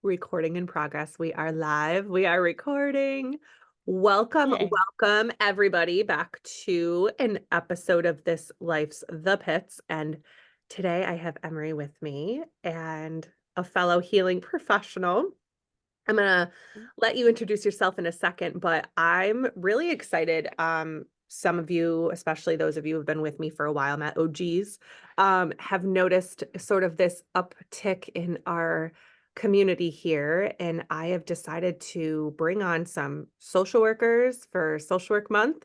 Recording in progress. We are live. We are recording. Welcome, Yay. welcome everybody back to an episode of This Life's the Pits. And today I have Emery with me and a fellow healing professional. I'm gonna let you introduce yourself in a second, but I'm really excited. Some of you, especially those of you who've been with me for a while, Matt OGs, have noticed sort of this uptick in our community here. And I have decided to bring on some social workers for Social Work Month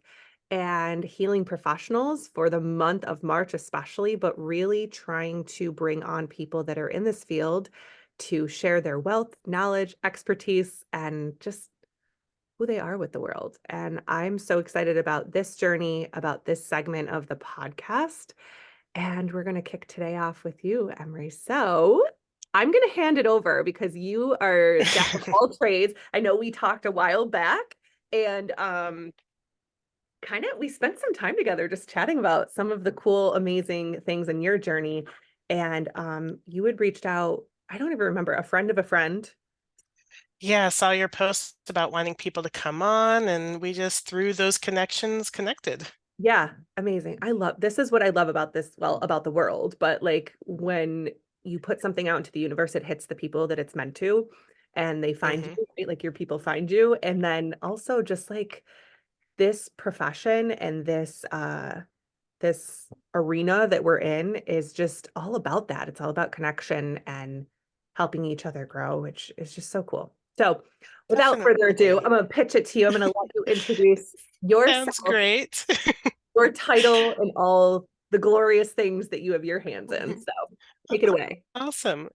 and healing professionals for the month of March, especially, but really trying to bring on people that are in this field to share their wealth, knowledge, expertise, and just who they are with the world. And I'm so excited about this journey, about this segment of the podcast. And we're going to kick today off with you, Emery. So I'm going to hand it over because you are jack of all trades. I know we talked a while back and kind of we spent some time together just chatting about some of the cool, amazing things in your journey. And you had reached out, I don't even remember, a friend of a friend. Yeah, I saw your post about wanting people to come on, and we just through those connections connected. Yeah, amazing. I love this is what I love about this, well, about the world, but like when you put something out into the universe, it hits the people that it's meant to, and they find Hmm. you, right? Like your people find you. And then also just like this profession and this arena that we're in is just all about that. It's all about connection and helping each other grow, which is just so cool. So, without further ado, Definitely. I'm going to pitch it to you. I'm going to let you introduce Sounds yourself, great. your title, and all the glorious things that you have your hands in. So, take it away. Awesome.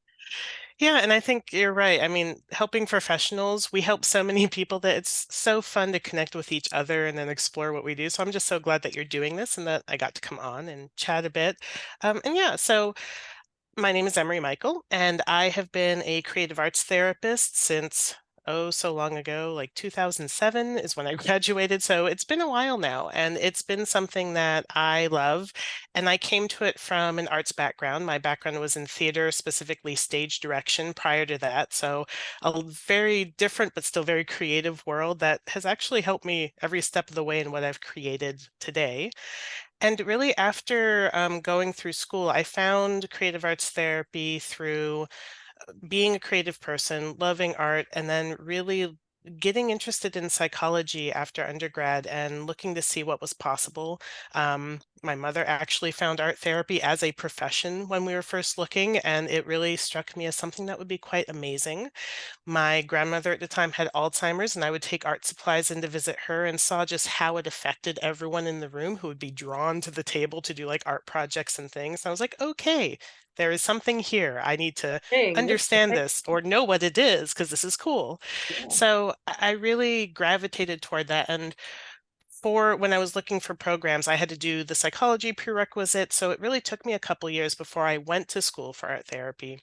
Yeah, and I think you're right. I mean, helping professionals, we help so many people that it's so fun to connect with each other and then explore what we do. So I'm just so glad that you're doing this and that I got to come on and chat a bit. And yeah, so my name is Emery Michael, and I have been a creative arts therapist since so long ago, like 2007 is when I graduated. So it's been a while now, and it's been something that I love. And I came to it from an arts background. My background was in theater, specifically stage direction prior to that. So a very different, but still very creative world that has actually helped me every step of the way in what I've created today. And really, after going through school, I found creative arts therapy through being a creative person, loving art, and then really getting interested in psychology after undergrad and looking to see what was possible. My mother actually found art therapy as a profession when we were first looking, and it really struck me as something that would be quite amazing. My grandmother at the time had Alzheimer's, and I would take art supplies in to visit her and saw just how it affected everyone in the room who would be drawn to the table to do like art projects and things. I was like, okay, there is something here. I need to Thing. This is the understand thing. this or know what it is because this is cool. Yeah. So I really gravitated toward that. And for when I was looking for programs, I had to do the psychology prerequisite. So it really took me a couple years before I went to school for art therapy.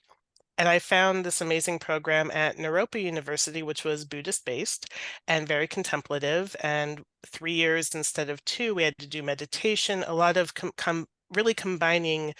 And I found this amazing program at Naropa University, which was Buddhist based and very contemplative. And 3 years instead of two, we had to do meditation, a lot of really combining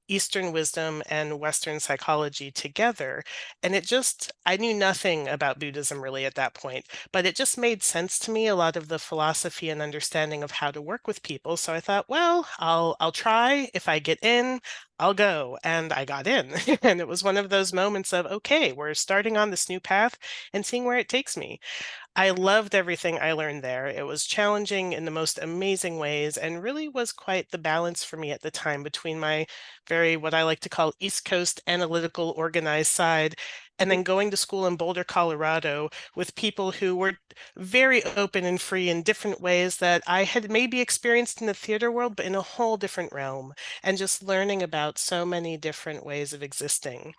Eastern wisdom and Western psychology together. And it just, I knew nothing about Buddhism really at that point, but it just made sense to me, a lot of the philosophy and understanding of how to work with people. So I thought, well, I'll try. If I get in, I'll go. And I got in. And it was one of those moments of, okay, we're starting on this new path and seeing where it takes me. I loved everything I learned there. It was challenging in the most amazing ways and really was quite the balance for me at the time between my very, what I like to call East Coast analytical organized side, and then going to school in Boulder, Colorado with people who were very open and free in different ways that I had maybe experienced in the theater world, but in a whole different realm, and just learning about so many different ways of existing.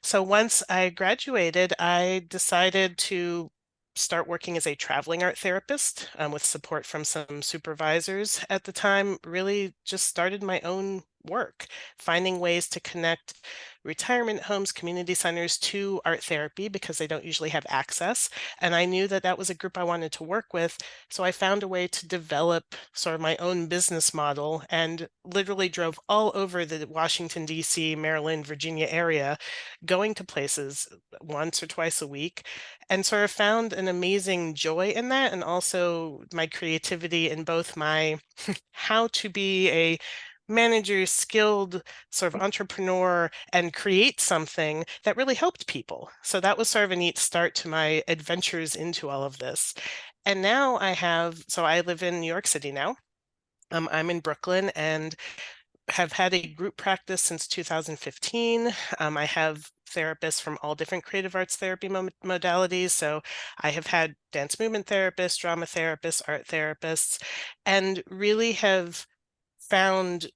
So once I graduated, I decided to start working as a traveling art therapist with support from some supervisors at the time. Really just started my own work, finding ways to connect retirement homes, community centers to art therapy because they don't usually have access. And I knew that that was a group I wanted to work with. So I found a way to develop sort of my own business model and literally drove all over the Washington, D.C., Maryland, Virginia area, going to places once or twice a week, and sort of found an amazing joy in that. And also my creativity in both my how to be a manager, skilled sort of entrepreneur, and create something that really helped people. So that was sort of a neat start to my adventures into all of this. And now so I live in New York City now. I'm in Brooklyn and have had a group practice since 2015. I have therapists from all different creative arts therapy modalities. So I have had dance movement therapists, drama therapists, art therapists, and really have found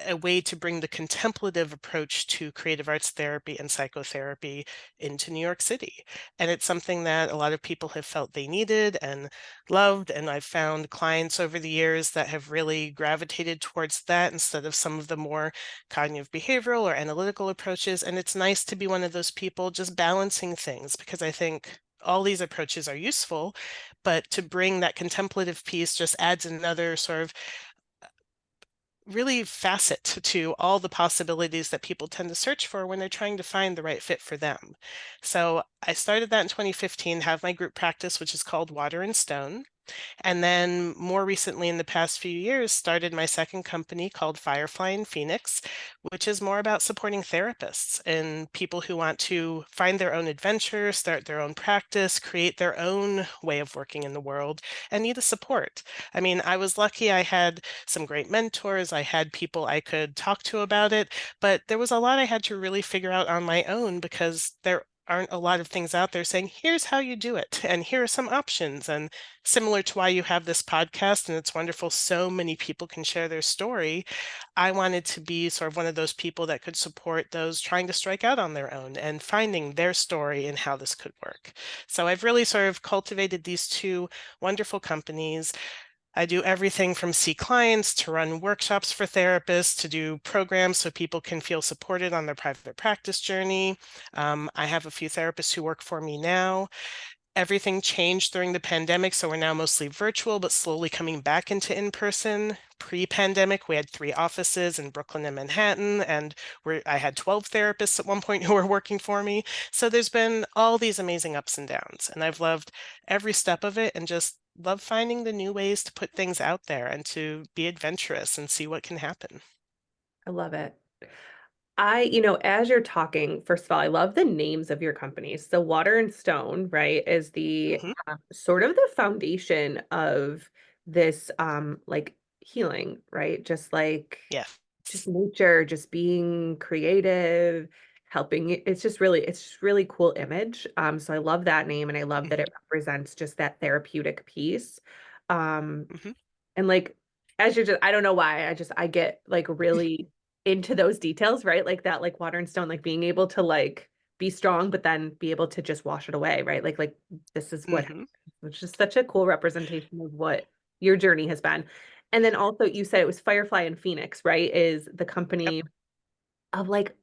a way to bring the contemplative approach to creative arts therapy and psychotherapy into New York City. And it's something that a lot of people have felt they needed and loved. And I've found clients over the years that have really gravitated towards that instead of some of the more cognitive behavioral or analytical approaches. And it's nice to be one of those people just balancing things because I think all these approaches are useful, but to bring that contemplative piece just adds another sort of really facet to all the possibilities that people tend to search for when they're trying to find the right fit for them. So I started that in 2015, have my group practice, which is called Water and Stone. And then more recently, in the past few years, started my second company called Firefly and Phoenix, which is more about supporting therapists and people who want to find their own adventure, start their own practice, create their own way of working in the world, and need a support. I mean, I was lucky I had some great mentors, I had people I could talk to about it, but there was a lot I had to really figure out on my own because there aren't a lot of things out there saying, here's how you do it, and here are some options. And similar to why you have this podcast, and it's wonderful so many people can share their story, I wanted to be sort of one of those people that could support those trying to strike out on their own and finding their story and how this could work. So I've really sort of cultivated these two wonderful companies. I do everything from see clients to run workshops for therapists to do programs so people can feel supported on their private practice journey. I have a few therapists who work for me now. Everything changed during the pandemic, so we're now mostly virtual, but slowly coming back into in-person. Pre-pandemic, we had 3 offices in Brooklyn and Manhattan, and I had 12 therapists at one point who were working for me. So there's been all these amazing ups and downs, and I've loved every step of it and just love finding the new ways to put things out there and to be adventurous and see what can happen. I love it. As you're talking, first of all, I love the names of your companies. So Water and Stone, right, is the Mhm. sort of the foundation of this like healing, right? Yes. Just nature, just being creative, it's just really cool image. So I love that name and I love that Mhm. it represents just that therapeutic piece. Um Mhm. and like as you're just I don't know why, I get like really into those details, right? Like that like water and stone, like being able to like be strong, but then be able to just wash it away, right? Like this is what Mhm. which is such a cool representation of what your journey has been. And then also you said it was Firefly and Phoenix, right? Is the Yep. company of like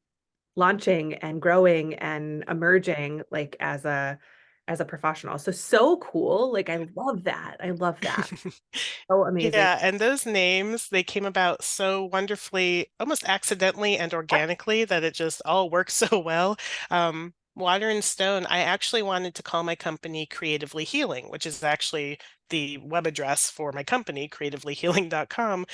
launching and growing and emerging like as a professional. So cool. Like I love that. I love that. So amazing. Yeah, and those names, they came about so wonderfully, almost accidentally and organically that it just all works so well. Water and Stone, I actually wanted to call my company Creatively Healing, which is actually the web address for my company, creativelyhealing.com.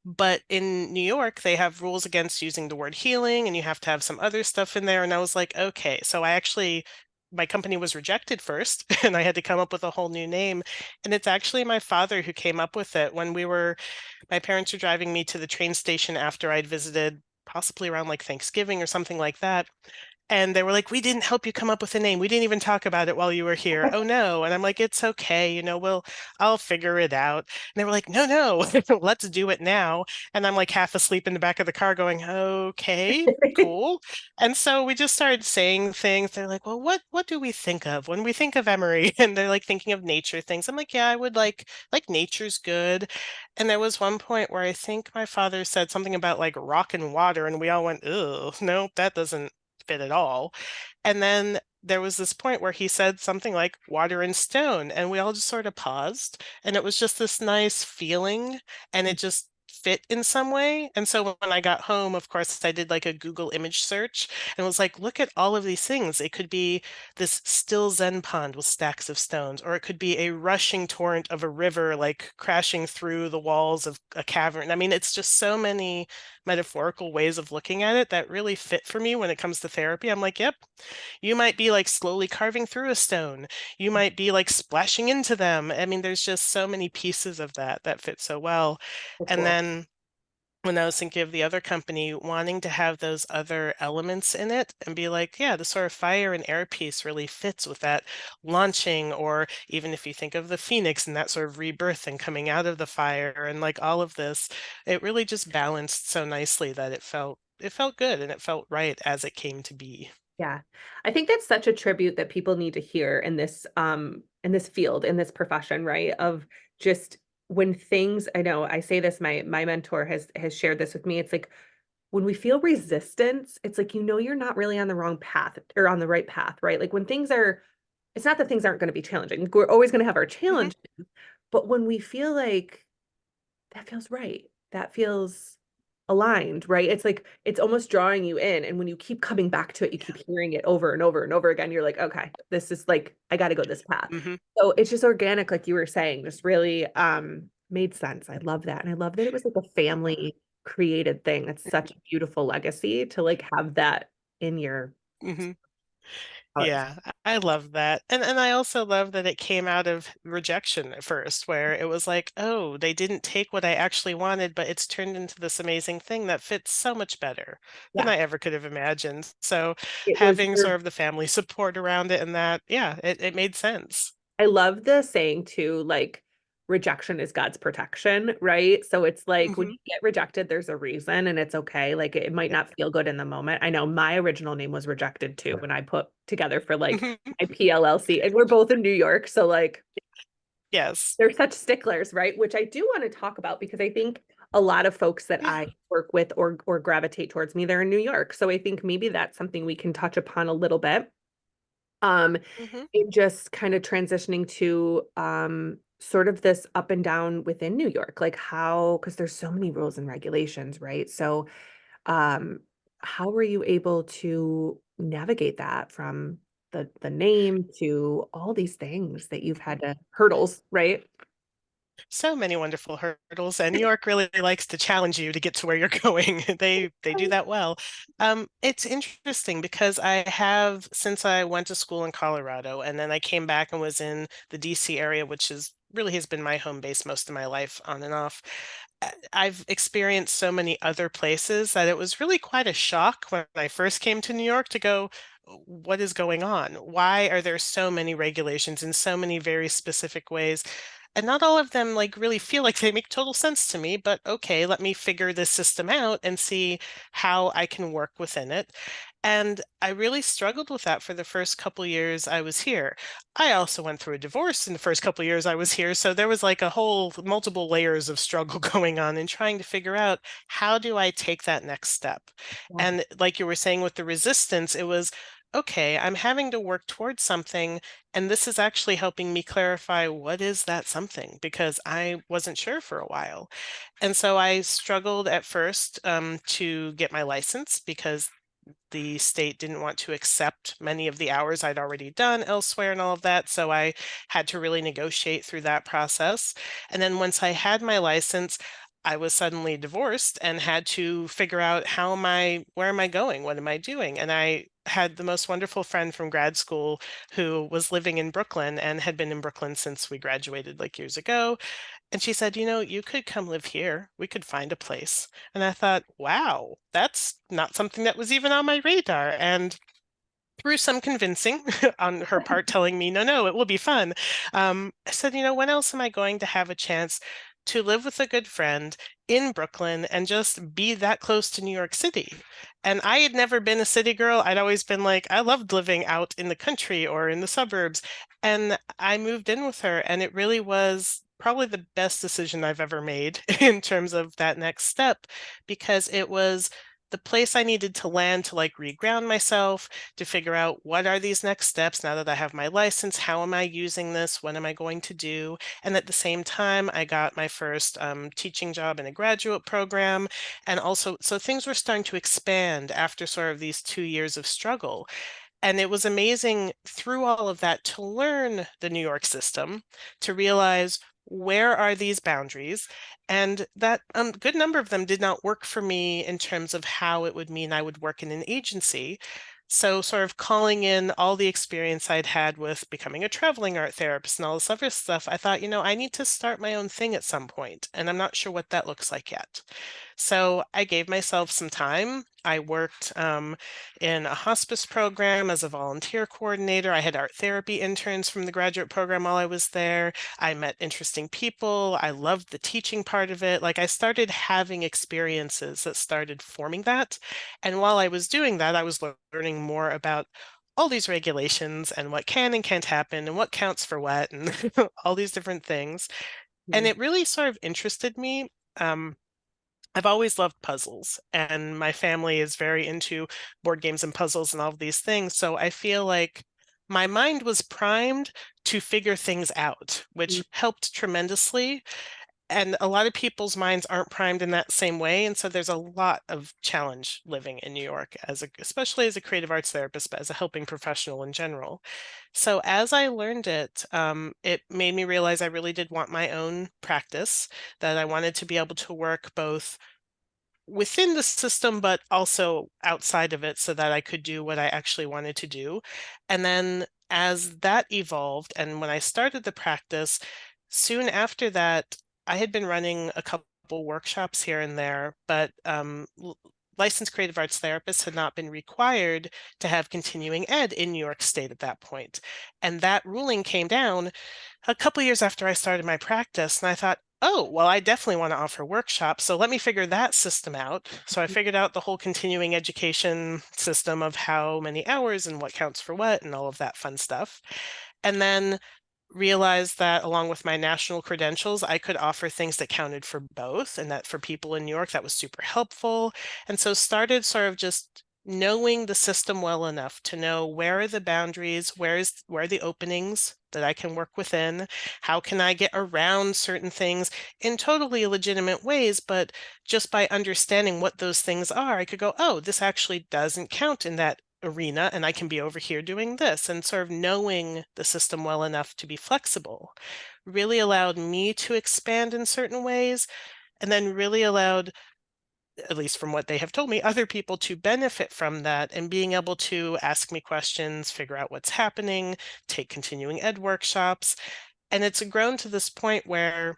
But in New York, they have rules against using the word healing, and you have to have some other stuff in there. And I was like, okay. So my company was rejected first, and I had to come up with a whole new name. And it's actually my father who came up with it when my parents were driving me to the train station after I'd visited, possibly around like Thanksgiving or something like that. And they were like, "We didn't help you come up with a name. We didn't even talk about it while you were here. Oh no." And I'm like, "It's okay. I'll figure it out." And they were like, "No, no, let's do it now." And I'm like half asleep in the back of the car going, "Okay, cool." And so we just started saying things. They're like, "Well, what do we think of when we think of Emery?" And they're like thinking of nature things. I'm like, "Yeah, I would like nature's good." And there was one point where I think my father said something about like rock and water, and we all went, "Ugh, no, that doesn't fit at all." And then there was this point where he said something like water and stone, and we all just sort of paused. And it was just this nice feeling, and it just fit in some way. And so when I got home, of course, I did like a Google image search and was like, look at all of these things. It could be this still Zen pond with stacks of stones, or it could be a rushing torrent of a river like crashing through the walls of a cavern. I mean, it's just so many metaphorical ways of looking at it that really fit for me when it comes to therapy. I'm like, yep, you might be like slowly carving through a stone. You might be like splashing into them. I mean, there's just so many pieces of that that fit so well. So And cool. then when I was thinking of the other company, wanting to have those other elements in it and be like, yeah, the sort of fire and air piece really fits with that launching, or even if you think of the phoenix and that sort of rebirth and coming out of the fire and like all of this, it really just balanced so nicely that it felt good and it felt right as it came to be. Yeah. I think that's such a tribute that people need to hear in this field, in this profession, right? Of just when things, I know I say this, my mentor has shared this with me. It's like when we feel resistance, it's like you're not really on the wrong path or on the right path, right? Like when things are, it's not that things aren't going to be challenging. We're always going to have our Mhm. challenges, but when we feel like that feels right. That feels aligned, right? It's like it's almost drawing you in. And when you keep coming back to it, you Yeah. keep hearing it over and over and over again. You're like, okay, this is like, I got to go this path. Mhm. So it's just organic, like you were saying, just really made sense. I love that. And I love that it was like a family created thing. It's such a beautiful legacy to like have that in your Mhm. heart. Yeah, I love that. And I also love that it came out of rejection at first, where it was like, oh, they didn't take what I actually wanted, but it's turned into this amazing thing that fits so much better than Yeah. I ever could have imagined. So It was having your sort of the family support around it and that, yeah, it made sense. I love the saying too, like rejection is God's protection, right? So it's like when Hmm. you get rejected, there's a reason and it's okay. Like it might Yep. not feel good in the moment. I know my original name was rejected too when I put together for like Hmm. my PLLC, and we're both in New York. So like Yes. they're such sticklers, right? Which I do want to talk about because I think a lot of folks that Yeah. I work with or gravitate towards me, they're in New York. So I think maybe that's something we can touch upon a little bit. Um, Hmm. in just kind of transitioning to sort of this up and down within New York, like how, because there's so many rules and regulations, right? So um, how were you able to navigate that from the name to all these things that you've had to hurdles, right? So many wonderful hurdles, and New York really likes to challenge you to get to where you're going. They do that well. It's interesting because I have, since I went to school in Colorado, and then I came back and was in the DC area, which is really has been my home base most of my life, on and off. I've experienced so many other places that it was really quite a shock when I first came to New York to go, what is going on? Why are there so many regulations in so many very specific ways? And not all of them like really feel like they make total sense to me, but okay, let me figure this system out and see how I can work within it. And I really struggled with that for the first couple years I was here. I also went through a divorce in the first couple years I was here, so there was like a whole multiple layers of struggle going on in trying to figure out how do I take that next step. Yeah. And like you were saying with the resistance, it was okay, I'm having to work towards something, and this is actually helping me clarify what is that something because I wasn't sure for a while. And so I struggled at first to get my license because the state didn't want to accept many of the hours I'd already done elsewhere and all of that. So I had to really negotiate through that process. And then once I had my license, I was suddenly divorced and had to figure out where am I going? What am I doing? And I had the most wonderful friend from grad school who was living in Brooklyn and had been in Brooklyn since we graduated like years ago. And she said, you could come live here. We could find a place. And I thought, wow, that's not something that was even on my radar. And through some convincing on her part, telling me, no, no, it will be fun. I said, when else am I going to have a chance to live with a good friend in Brooklyn and just be that close to New York City? And I had never been a city girl. I'd always been like, I loved living out in the country or in the suburbs. And I moved in with her, and it really was probably the best decision I've ever made in terms of that next step, because it was the place I needed to land to like reground myself, to figure out what are these next steps now that I have my license, how am I using this, what am I going to do? And at the same time, I got my first teaching job in a graduate program. And also, so things were starting to expand after sort of these 2 years of struggle. And it was amazing through all of that to learn the New York system, to realize where are these boundaries, and that a good number of them did not work for me in terms of how it would mean I would work in an agency. So, sort of calling in all the experience I'd had with becoming a traveling art therapist and all this other stuff, I thought, I need to start my own thing at some point, and I'm not sure what that looks like yet. So, I gave myself some time. I worked in a hospice program as a volunteer coordinator. I had art therapy interns from the graduate program while I was there. I met interesting people. I loved the teaching part of it. Like, I started having experiences that started forming that. And while I was doing that, I was learning more about all these regulations and what can and can't happen and what counts for what and all these different things. And Mhm. it really sort of interested me. Um, I've always loved puzzles, and my family is very into board games and puzzles and all of these things. So I feel like my mind was primed to figure things out, Mm. which helped tremendously. And a lot of people's minds aren't primed in that same way. And so there's a lot of challenge living in New York especially as a creative arts therapist, but as a helping professional in general. So as I learned it, it made me realize I really did want my own practice, that I wanted to be able to work both within the system, but also outside of it so that I could do what I actually wanted to do. And then as that evolved, and when I started the practice, soon after that, I had been running a couple workshops here and there, but licensed creative arts therapists had not been required to have continuing ed in New York State at that point. And that ruling came down a couple years after I started my practice, and I thought, oh, well, I definitely want to offer workshops. So let me figure that system out. So I figured out the whole continuing education system of how many hours and what counts for what and all of that fun stuff. And then realized that along with my national credentials, I could offer things that counted for both, and that for people in New York, that was super helpful. And so started sort of just knowing the system well enough to know where are the boundaries, where are the openings that I can work within, how can I get around certain things in totally legitimate ways, but just by understanding what those things are, I could go, oh, this actually doesn't count in that arena, and I can be over here doing this. And sort of knowing the system well enough to be flexible really allowed me to expand in certain ways, and then really allowed, at least from what they have told me, other people to benefit from that and being able to ask me questions, figure out what's happening, take continuing ed workshops. And it's grown to this point where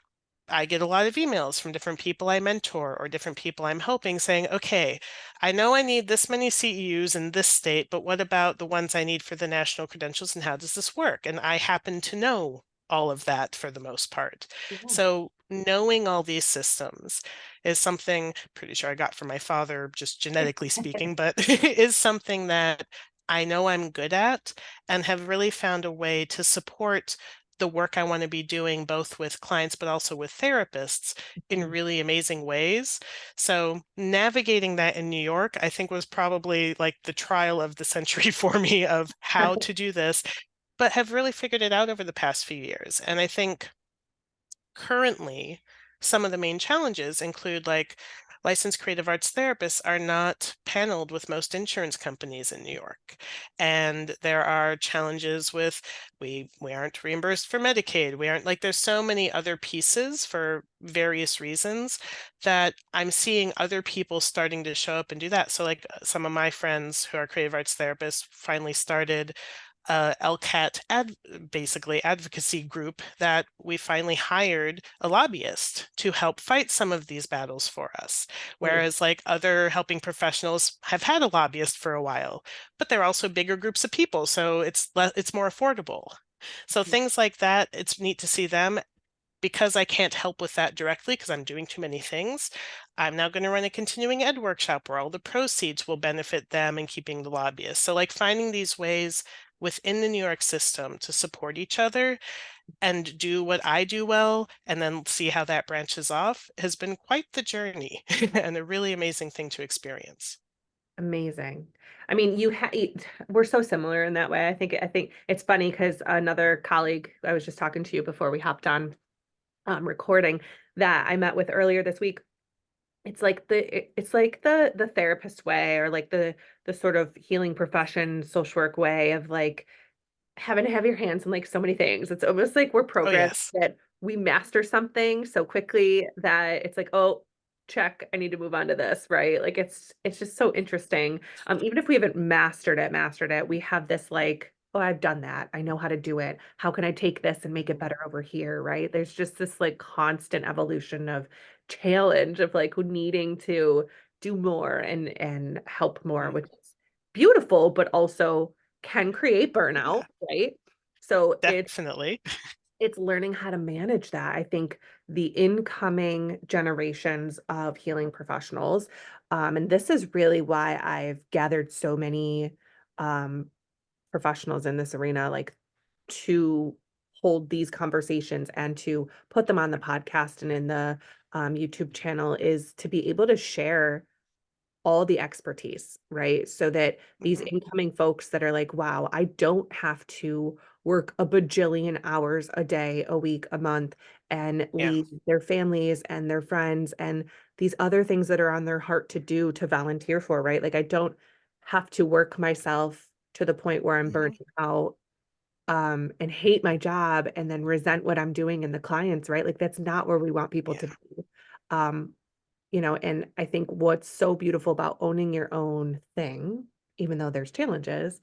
I get a lot of emails from different people I mentor or different people I'm helping saying, okay, I know I need this many CEUs in this state, but what about the ones I need for the national credentials and how does this work? And I happen to know all of that for the most part. Yeah. So knowing all these systems is something, pretty sure I got from my father, just genetically speaking, but is something that I know I'm good at and have really found a way to support the work I want to be doing both with clients but also with therapists in Mhm. really amazing ways. So navigating that in New York, I think was probably like the trial of the century for me of how to do this, but have really figured it out over the past few years. And I think currently, some of the main challenges include like licensed creative arts therapists are not paneled with most insurance companies in New York. And there are challenges with we aren't reimbursed for Medicaid. We aren't like there's so many other pieces for various reasons that I'm seeing other people starting to show up and do that. So like some of my friends who are creative arts therapists finally started LCAT basically advocacy group that we finally hired a lobbyist to help fight some of these battles for us. Mm. Whereas like other helping professionals have had a lobbyist for a while, but they're also bigger groups of people, so it's more affordable. So things like that, it's neat to see them. Because I can't help with that directly because I'm doing too many things, I'm now going to run a continuing ed workshop where all the proceeds will benefit them and keeping the lobbyists. So, like, finding these ways within the New York system to support each other and do what I do well, and then see how that branches off has been quite the journey and a really amazing thing to experience. Amazing. I mean, we're so similar in that way. I think it's funny because another colleague I was just talking to you before we hopped on recording that I met with earlier this week. It's like the therapist way, or like the sort of healing profession, social work way of like having to have your hands in like so many things. It's almost like we're Oh, programmed yes. that we master something so quickly that it's like, oh, check, I need to move on to this, right? Like it's just so interesting. Even if we haven't mastered it, we have this like, oh, I've done that. I know how to do it. How can I take this and make it Mhm. better over here, right? There's just this like constant evolution of challenge of like needing to do more and help more, which Mhm. is beautiful, but also can create burnout, Yeah, right? So definitely. it's learning how to manage that. I think the incoming generations of healing professionals, and this is really why I've gathered so many um, professionals in this arena, like to hold these conversations and to put them on the podcast and in the YouTube channel, is to be able to share all the expertise, right? So that these Mhm. incoming folks that are like, wow, I don't have to work a bajillion hours a day, a week, a month, and Yeah. leave their families and their friends and these other things that are on their heart to do, to volunteer for, right? Like I don't have to work myself to the point where I'm Mhm. burning out and hate my job and then resent what I'm doing and the clients, right? Like that's not where we want people to Yeah. be. Um, and I think what's so beautiful about owning your own thing, even though there's challenges,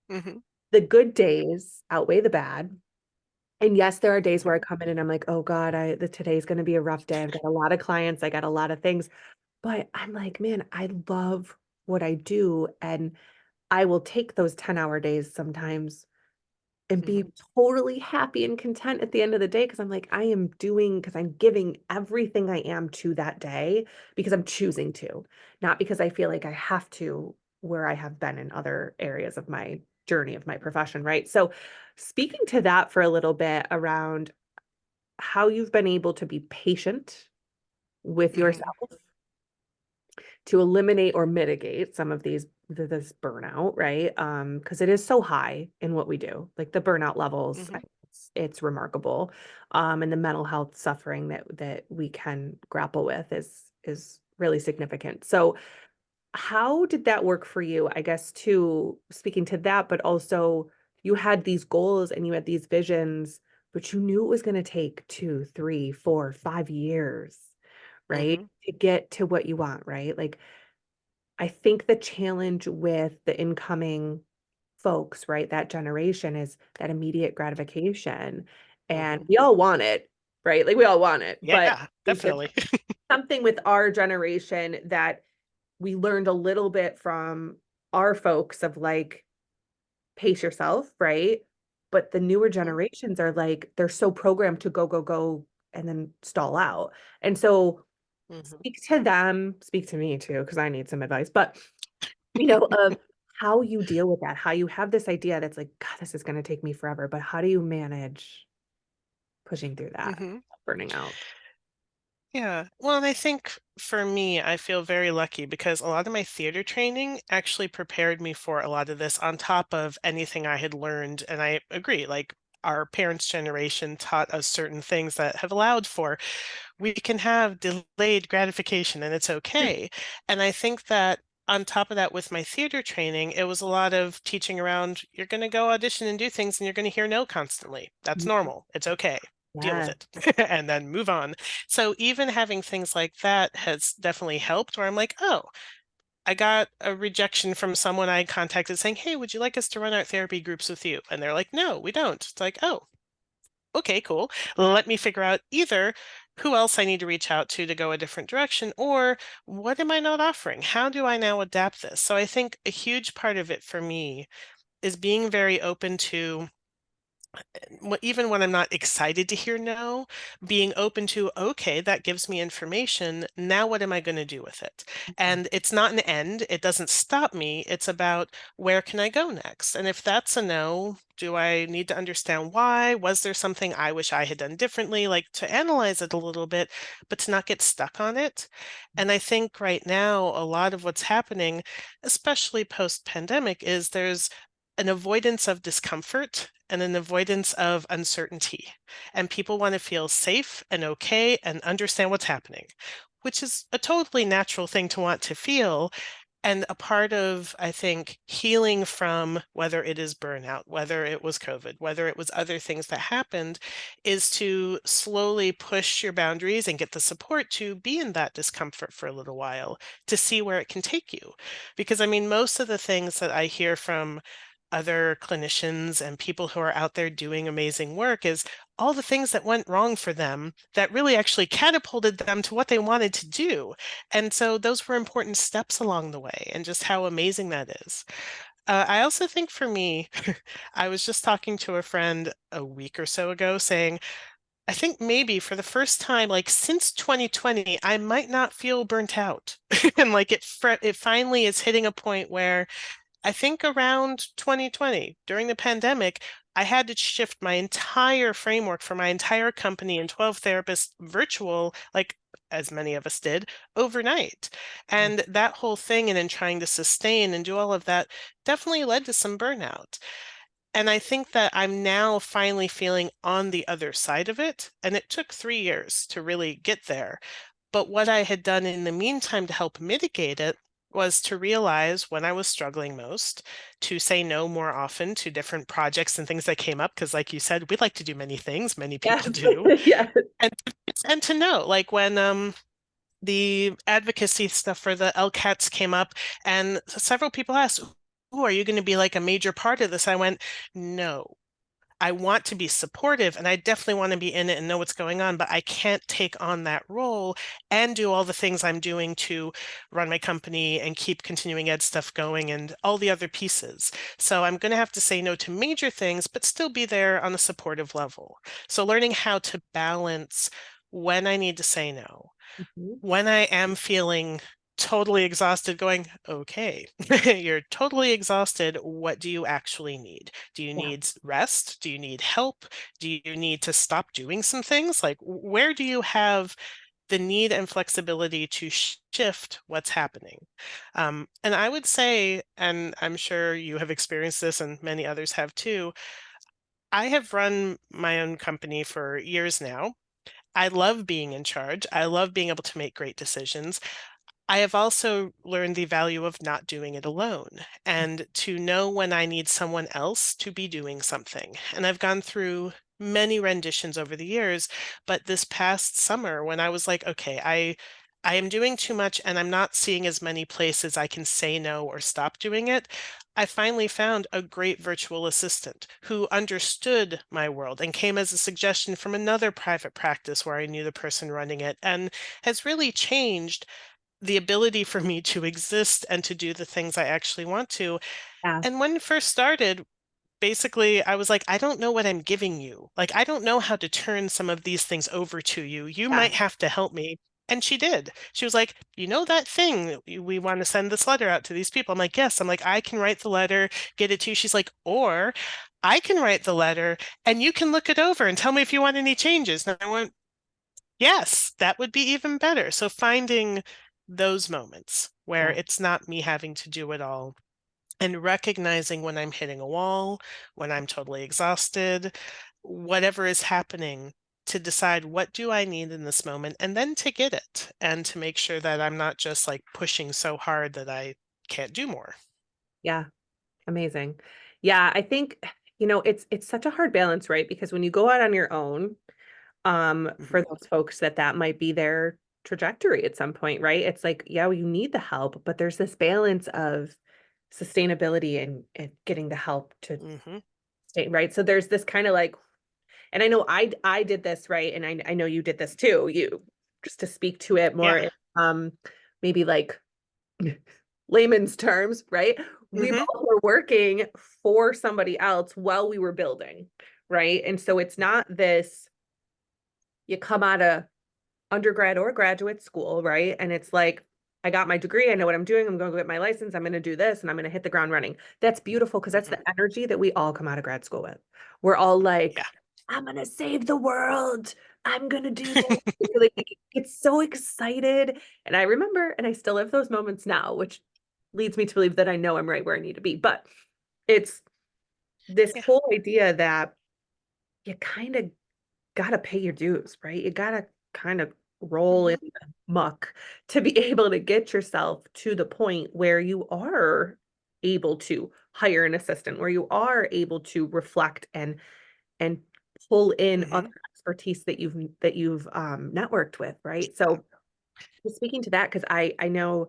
Mhm. the good days outweigh the bad. And yes, there are days where I Mhm. come in and I'm like, oh God, today's going to be a rough day. I've got a lot of clients, I got a lot of things, but I'm like, man, I love what I do. And I will take those 10-hour days sometimes and be Mhm. totally happy and content at the end of the day because I'm like, I am doing, because I'm giving everything I am to that day because I'm choosing to, not because I feel like I have to, where I have been in other areas of my journey of my profession, right? So, speaking to that for a little bit around how you've been able to be patient with Mhm. yourself to eliminate or mitigate some of this burnout, right? Because it is so high in what we do. Like the burnout levels, Mhm. it's remarkable. And the mental health suffering that we can grapple with is really significant. So how did that work for you? I guess too, speaking to that, but also you had these goals and you had these visions, but you knew it was going to take 2, 3, 4, 5 years, right? Mhm. To get to what you want, right? Like I think the challenge with the incoming folks, right, that generation is that immediate gratification. And Mhm. we all want it, right? Like we all want it. But Yeah, I think there's definitely. something with our generation that we learned a little bit from our folks of like, pace yourself, right? But the newer Mhm. generations are like, they're so programmed to go, go, go, and then stall out. And so Mhm. speak to them, speak to me too, because I need some advice. But of how you deal with that, how you have this idea that's like, God, this is going to take me forever, but how do you manage pushing through that, Mhm. burning out? Yeah. Well, and I think for me, I feel very lucky because a lot of my theater training actually prepared me for a lot of this on top of anything I had learned. And I agree, like our parents' generation taught us certain things that have allowed for we can have delayed gratification and it's okay. And I think that on top of that, with my theater training, it was a lot of teaching around you're going to go audition and do things and you're going to hear no constantly. That's Mhm. normal. It's okay. Deal with Yeah. it and then move on. So even having things like that has definitely helped where I'm like, oh, I got a rejection from someone I contacted saying, "Hey, would you like us to run art therapy groups with you?" And they're like, "No, we don't." It's like, "Oh, okay, cool. Let me figure out either who else I need to reach out to go a different direction, or what am I not offering? How do I now adapt this?" So I think a huge part of it for me is being very open to even when I'm not excited to hear no, being open to, okay, that gives me information. Now, what am I going to do with it? And it's not an end. It doesn't stop me. It's about where can I go next? And if that's a no, do I need to understand why? Was there something I wish I had done differently? Like to analyze it a little bit, but to not get stuck on it. And I think right now, a lot of what's happening, especially post pandemic, is there's an avoidance of discomfort and an avoidance of uncertainty. And people want to feel safe and okay and understand what's happening, which is a totally natural thing to want to feel. And a part of, I think, healing from whether it is burnout, whether it was COVID, whether it was other things that happened, is to slowly push your boundaries and get the support to be in that discomfort for a little while to see where it can take you. Because I mean, most of the things that I hear from other clinicians and people who are out there doing amazing work is all the things that went wrong for them that really actually catapulted them to what they wanted to do. And so those were important steps along the way, and just how amazing that is. I also think for me, I was just talking to a friend a week or so ago saying, I think maybe for the first time, like since 2020, I might not feel burnt out. And like it finally is hitting a point where I think around 2020, during the pandemic, I had to shift my entire framework for my entire company and 12 therapists virtual, like as many of us did, overnight. Yeah. And that whole thing, and in trying to sustain and do all of that, definitely led to some burnout. And I think that I'm now finally feeling on the other side of it. And it took 3 years to really get there. But what I had done in the meantime to help mitigate it was to realize when I was struggling most to say no more often to different projects and things that came up. Because, like you said, we like to do many things, many Yes. people do. Yes. And, and to know, like when the advocacy stuff for the LCATs came up, and several people asked, "Oh, are you going to be like a major part of this?" I went, "No. I want to be supportive and I definitely want to be in it and know what's going on, but I can't take on that role and do all the things I'm doing to run my company and keep continuing ed stuff going and all the other pieces. So I'm going to have to say no to major things, but still be there on a supportive level." So learning how to balance when I need to say no, Mhm. when I am feeling totally exhausted, going, okay, you're totally exhausted. What do you actually need? Do you Yeah. need rest? Do you need help? Do you need to stop doing some things? Like, where do you have the need and flexibility to shift what's happening? And I would say, and I'm sure you have experienced this and many others have too, I have run my own company for years now. I love being in charge. I love being able to make great decisions. I have also learned the value of not doing it alone and to know when I need someone else to be doing something. And I've gone through many renditions over the years, but this past summer when I was like, okay, I am doing too much and I'm not seeing as many places I can say no or stop doing it. I finally found a great virtual assistant who understood my world and came as a suggestion from another private practice where I knew the person running it, and has really changed the ability for me to exist and to do the things I actually want to. Yeah. And when it first started, basically, I was like, I don't know what I'm giving you. Like, I don't know how to turn some of these things over to you. You Yeah. might have to help me. And she did. She was like, you know, that thing, we want to send this letter out to these people. I'm like, yes. I'm like, I can write the letter, get it to you. She's like, or I can write the letter and you can look it over and tell me if you want any changes. And I went, yes, that would be even better. So finding those moments where Yeah. it's not me having to do it all and recognizing when I'm hitting a wall, when I'm totally exhausted, whatever is happening, to decide what do I need in this moment and then to get it and to make sure that I'm not just like pushing so hard that I can't do more. Yeah. Amazing. Yeah, I think, it's such a hard balance, right? Because when you go out on your own, for Mhm. those folks that might be their trajectory at some point, right? It's like, yeah, you need the help, but there's this balance of sustainability and getting the help to Hmm. stay, right? So there's this kind of like, and I know I did this, right? And I know you did this too. You just to speak to it more Yeah. in maybe like layman's terms, right? We Hmm. both were working for somebody else while we were building, right? And so it's not this, you come out of undergrad or graduate school, right? And it's like, I got my degree, I know what I'm doing, I'm going to get my license, I'm going to do this, and I'm going to hit the ground running. That's beautiful because that's Hmm. the energy that we all come out of grad school with. We're all like, Yeah. I'm going to save the world. I'm going to do this. Like, we get so excited. And I remember, and I still have those moments now, which leads me to believe that I know I'm right where I need to be. But it's this Yeah. whole idea that you kind of got to pay your dues, right? You got to kind of roll in Hmm. the muck to be able to get yourself to the point where you are able to hire an assistant, where you are able to reflect and pull in other Hmm. expertise that you've networked with, right? So just speaking to that, because I know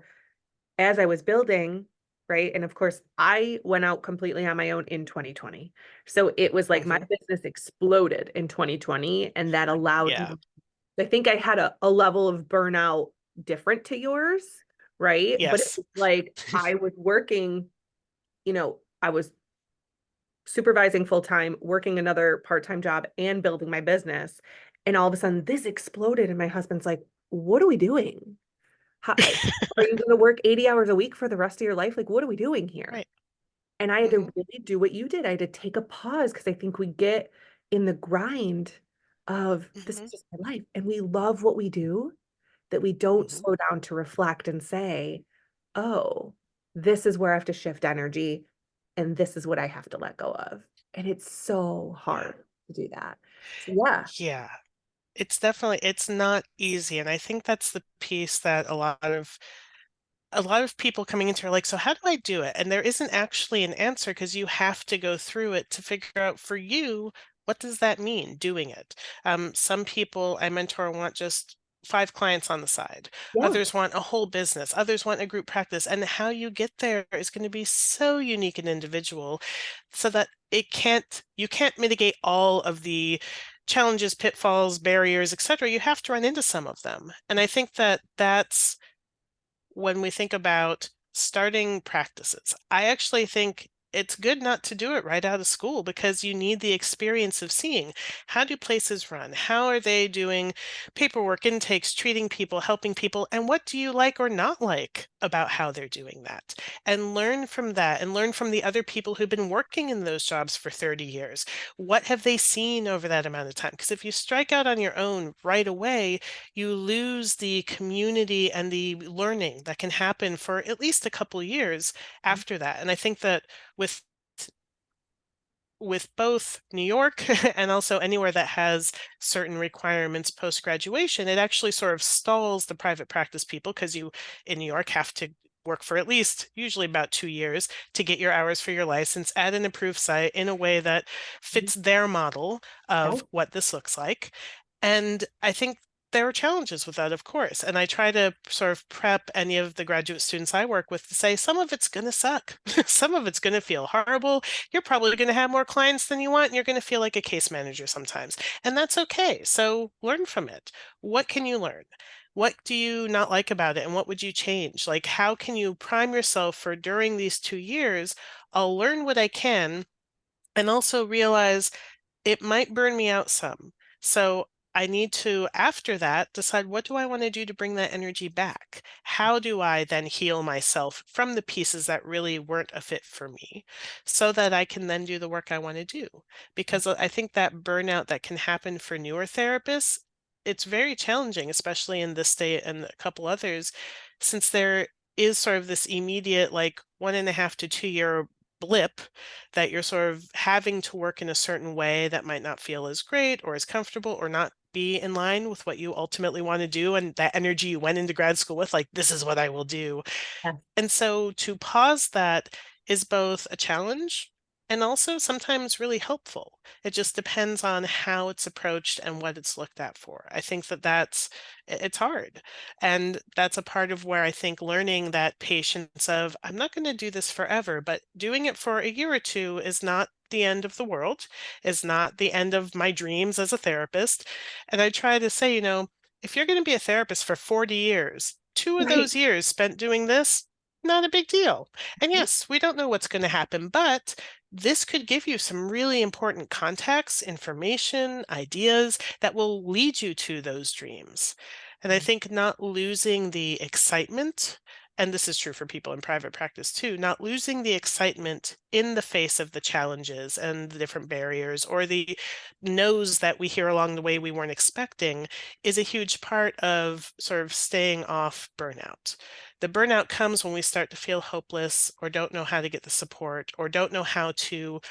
as I was building, right? And of course, I went out completely on my own in 2020. So it was like my Hmm. business exploded in 2020, and that allowed me. Yeah. I think I had a level of burnout different to yours, right? But it Yes. was like I was working, I was supervising full time, working another part time job, and building my business. And all of a sudden, this exploded. And my husband's like, what are we doing? How, are you going to work 80 hours a week for the rest of your life? Like, what are we doing here? Right. And I had Hmm. to really do what you did. I had to take a pause because I think we get in the grind of this Hmm. is just my life. And we love what we do, that we don't Hmm. slow down to reflect and say, oh, this is where I have to shift energy and this is what I have to let go of. And it's so Yeah. hard to do that. So yeah. Yeah. It's not easy. And I think that's the piece that a lot of people coming into are like, so how do I do it? And there isn't actually an answer because you have to go through it to figure out for you, what does that mean doing it? Some people I mentor want just 5 clients on the side. Yeah. Others want a whole business. Others want a group practice. And how you get there is going to be so unique and individual so that you can't mitigate all of the challenges, pitfalls, barriers, etc. You have to run into some of them. And I think that that's when we think about starting practices. I actually think it's good not to do it right out of school because you need the experience of seeing how do places run? How are they doing paperwork, intakes, treating people, helping people, and what do you like or not like about how they're doing that? And learn from that and learn from the other people who've been working in those jobs for 30 years. What have they seen over that amount of time? Because if you strike out on your own right away, you lose the community and the learning that can happen for at least a couple years after that. And I think that with both New York and also anywhere that has certain requirements post graduation, it actually sort of stalls the private practice people because you in New York have to work for at least usually about 2 years to get your hours for your license at an approved site in a way that Mhm. fits their model of Yeah. what this looks like. And I think there are challenges with that, of course. And I try to sort of prep any of the graduate students I work with to say some of it's going to suck. Some of it's going to feel horrible. You're probably going to have more clients than you want, and you're going to feel like a case manager sometimes. And that's okay. So learn from it. What can you learn? What do you not like about it? And what would you change? Like, how can you prime yourself for during these 2 years? I'll learn what I can and also realize it might burn me out some. So I need to, after that, decide what do I want to do to bring that energy back? How do I then heal myself from the pieces that really weren't a fit for me so that I can then do the work I want to do? Because I think that burnout that can happen for newer therapists, it's very challenging, especially in this state and a couple others, since there is sort of this immediate, like 1.5 to 2 year blip that you're sort of having to work in a certain way that might not feel as great or as comfortable or not be in line with what you ultimately want to do and that energy you went into grad school with, like, this is what I will do. Yeah. And so to pause that is both a challenge and also sometimes really helpful. It just depends on how it's approached and what it's looked at for. I think that it's hard. And that's a part of where I think learning that patience of, I'm not going to do this forever, but doing it for a year or two is not the end of the world, is not the end of my dreams as a therapist. And I try to say, if you're going to be a therapist for 40 years, two of Right. those years spent doing this, not a big deal. And yes, we don't know what's going to happen, but this could give you some really important context, information, ideas that will lead you to those dreams. And I think not losing the excitement, and this is true for people in private practice too, not losing the excitement in the face of the challenges and the different barriers or the no's that we hear along the way we weren't expecting is a huge part of sort of staying off burnout. The burnout comes when we start to feel hopeless or don't know how to get the support or don't know how to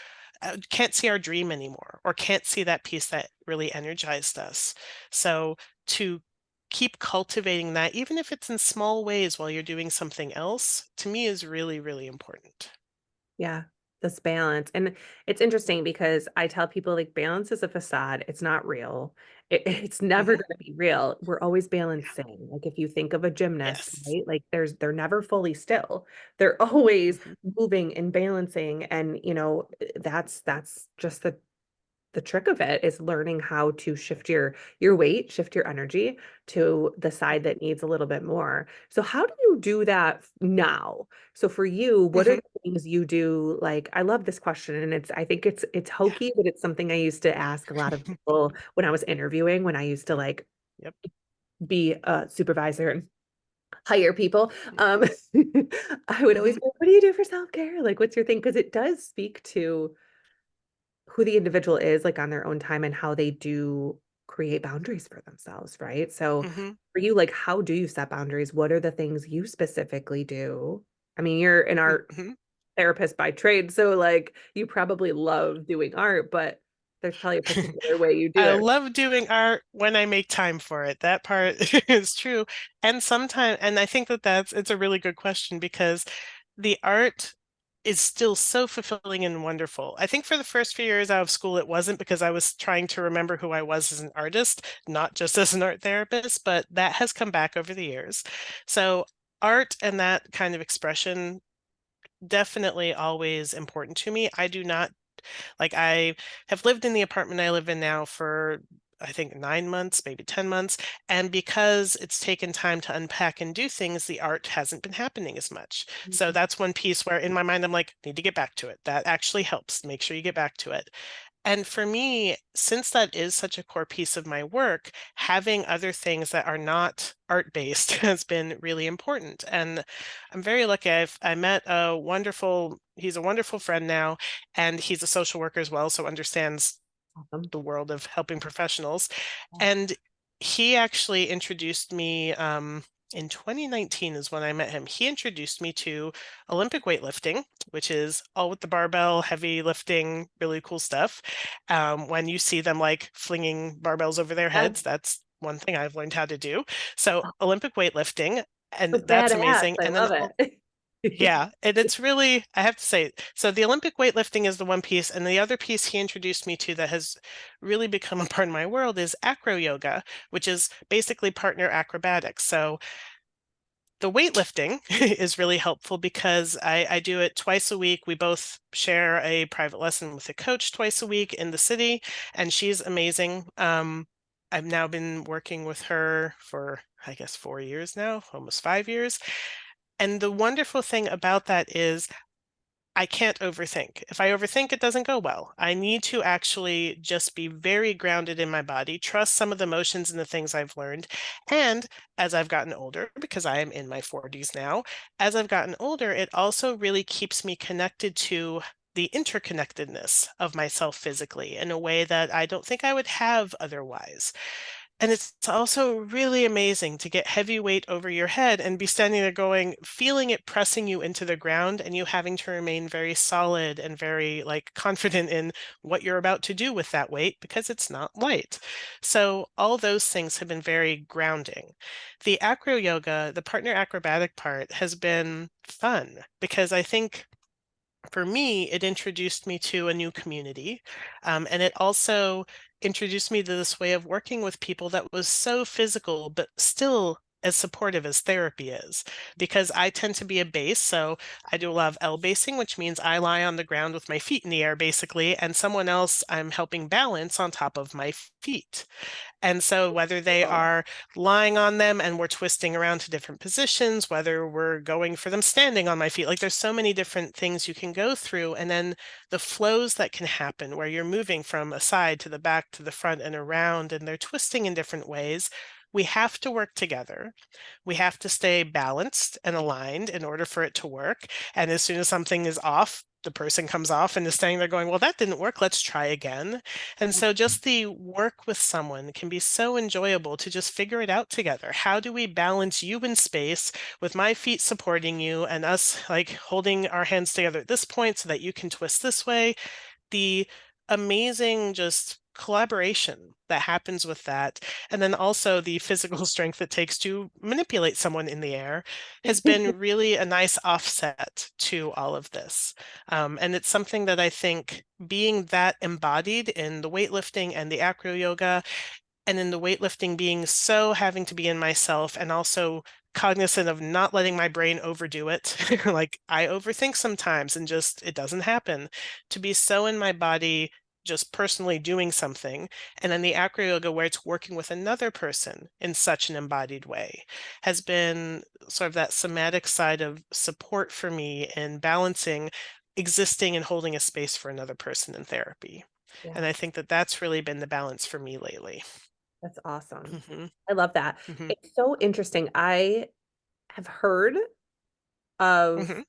can't see our dream anymore or can't see that piece that really energized us. So to keep cultivating that, even if it's in small ways while you're doing something else, to me is really, really important. Yeah, this balance. And it's interesting because I tell people like balance is a facade. It's not real. It's never Hmm. going to be real. We're always balancing. Like if you think of a gymnast, Yes. right? Like they're never fully still. They're always Hmm. moving and balancing. And that's just the trick of it is learning how to shift your weight, shift your energy to the side that needs a little bit more. So how do you do that now? So for you, what are Hmm. the things you do? Like, I love this question, and I think it's Yeah. hokey, but it's something I used to ask a lot of people when I was interviewing, when I used to like Yep. be a supervisor and hire people. I would always Hmm. be like, what do you do for self-care? Like, what's your thing? Because it does speak to who the individual is like on their own time and how they do create boundaries for themselves, right? So Hmm. for you, like how do you set boundaries? What are the things you specifically do? I mean, you're an art Hmm. therapist by trade, so like you probably love doing art, but there's probably a particular way you do I it. love doing art when I make time for it. That part is true. And sometimes, and I think that it's a really good question because the art is still so fulfilling and wonderful. I think for the first few years out of school, it wasn't because I was trying to remember who I was as an artist, not just as an art therapist, but that has come back over the years. So art and that kind of expression definitely always important to me. I do not like I have lived in the apartment I live in now for I think 9 months, maybe 10 months. And because it's taken time to unpack and do things, the art hasn't been happening as much. So that's one piece where in my mind, I'm like, need to get back to it. That actually helps. Make sure you get back to it. And for me, since that is such a core piece of my work, having other things that are not art based has been really important. And I'm very lucky. I met he's a wonderful friend now, and he's a social worker as well, so understands Awesome. the world of helping professionals. And he actually introduced me in 2019 is when I met him. He introduced me to Olympic weightlifting, which is all with the barbell, heavy lifting, really cool stuff. When you see them like flinging barbells over their Yeah. heads, that's one thing I've learned how to do. So Olympic weightlifting, and So that's badass. amazing. I And then love it. yeah, and it's really, I have to say, so the Olympic weightlifting is the one piece, and the other piece he introduced me to that has really become a part of my world is acro yoga, which is basically partner acrobatics. So the weightlifting is really helpful because I do it twice a week. We both share a private lesson with a coach twice a week in the city, and she's amazing. I've now been working with her for, I guess, 4 years now, almost 5 years. And the wonderful thing about that is I can't overthink. If I overthink, it doesn't go well. I need to actually just be very grounded in my body, trust some of the motions and the things I've learned. And as I've gotten older, because I am in my 40s now, as I've gotten older, it also really keeps me connected to the interconnectedness of myself physically in a way that I don't think I would have otherwise. And it's also really amazing to get heavy weight over your head and be standing there going, feeling it pressing you into the ground and you having to remain very solid and very like confident in what you're about to do with that weight because it's not light. So all those things have been very grounding. The acro yoga, the partner acrobatic part has been fun because I think For me, it introduced me to a new community. And it also introduced me to this way of working with people that was so physical, but still as supportive as therapy is. Because I tend to be a base. So I do a lot of L basing, which means I lie on the ground with my feet in the air, basically, and someone else I'm helping balance on top of my feet. And so whether they Oh, are lying on them and we're twisting around to different positions, whether we're going for them standing on my feet, like there's so many different things you can go through. And then the flows that can happen where you're moving from a side to the back to the front and around, and they're twisting in different ways. We have to work together. We have to stay balanced and aligned in order for it to work. And as soon as something is off, the person comes off and is standing there going, well, that didn't work. Let's try again. And so just the work with someone can be so enjoyable to just figure it out together. How do we balance you in space with my feet supporting you and us like holding our hands together at this point so that you can twist this way? The amazing just collaboration that happens with that, and then also the physical strength it takes to manipulate someone in the air has been really a nice offset to all of this. And it's something that I think being that embodied in the weightlifting and the acro yoga, and in the weightlifting being so having to be in myself and also cognizant of not letting my brain overdo it. Like I overthink sometimes and just it doesn't happen. To be so in my body, just personally doing something, and then the acro yoga where it's working with another person in such an embodied way has been sort of that somatic side of support for me in balancing existing and holding a space for another person in therapy. And yeah, I think that that's really been the balance for me lately. that's awesome. Mhm, I love that. mhm, It's so interesting. I have heard of mhm,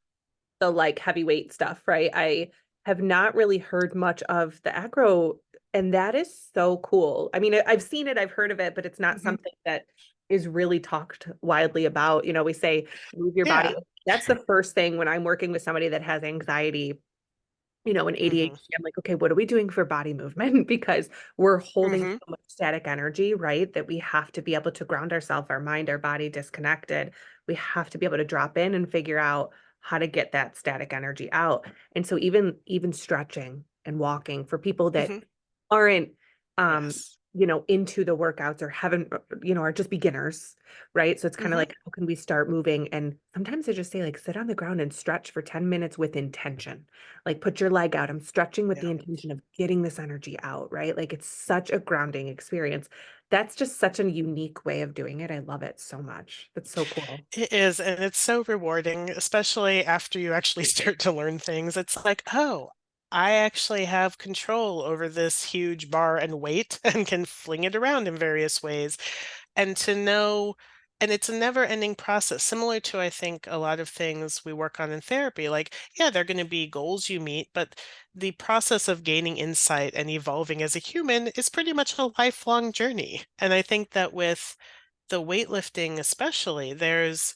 the like heavyweight stuff, right? I have not really heard much of the acro, and that is so cool. I mean, I've seen it, I've heard of it, but it's not mhm. something that is really talked widely about. We say move your body. Yeah. That's the first thing when I'm working with somebody that has anxiety, and Mhm, ADHD. I'm like, okay, what are we doing for body movement? Because we're holding mhm. so much static energy, right? That we have to be able to ground ourselves, our mind, our body disconnected. We have to be able to drop in and figure out how to get that static energy out. And so even stretching and walking for people that Mhm. aren't Yes. into the workouts or haven't are just beginners, right? So it's kind of Mhm. like, how can we start moving? And sometimes I just say, like, sit on the ground and stretch for 10 minutes with intention. Like, put your leg out. I'm stretching with Yeah. the intention of getting this energy out, right? Like, it's such a grounding experience. That's just such a unique way of doing it. I love it so much. That's so cool. It is, and it's so rewarding, especially after you actually start to learn things. It's like, "Oh, I actually have control over this huge bar and weight and can fling it around in various ways." And to know, and it's a never-ending process, similar to, I think, a lot of things we work on in therapy. Like, yeah, there are gonna be goals you meet, but the process of gaining insight and evolving as a human is pretty much a lifelong journey. And I think that with the weightlifting especially, there's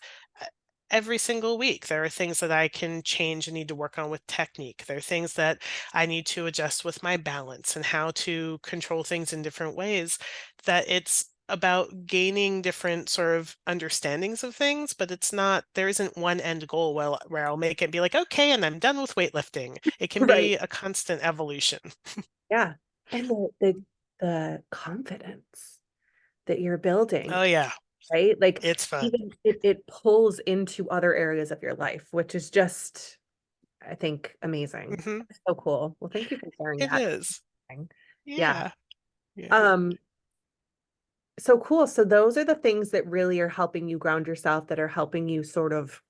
every single week there are things that I can change and need to work on with technique. There are things that I need to adjust with my balance and how to control things in different ways. That it's about gaining different sort of understandings of things, but it's not, there isn't one end goal where I'll make it be like, okay, and I'm done with weightlifting. It can Right. be a constant evolution. Yeah. And the confidence that you're building, Oh yeah, right? Like, it's fun. even it pulls into other areas of your life, which is just, I think, amazing. Hmm. So cool. Well, thank you for sharing It that. is. Yeah. Yeah. Yeah. Um, so cool. So those are the things that really are helping you ground yourself, that are helping you sort of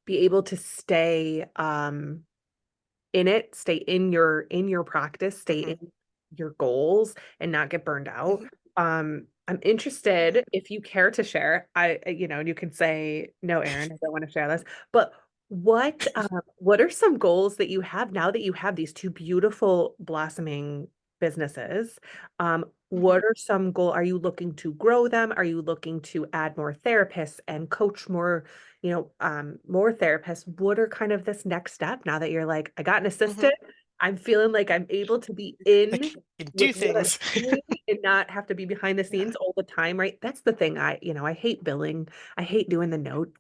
be able to stay in it, stay in your practice, stay Hmm. in your goals and not get burned out. Hmm. I'm Yeah. interested if you care to share. And you can say, no, Erin, I don't want to share this. But what are some goals that you have now that you have these two beautiful blossoming businesses? Mhm. What are some goal? Are you looking to grow them? Are you looking to add more therapists and coach more therapists? What are kind of this next step now that you're like, I got an Mhm. assistant? I'm feeling like I'm able to be I in can with do what I'm things. doing and not have to be behind the Yeah. scenes all the time, right? That's the thing. I hate billing. I hate doing the notes,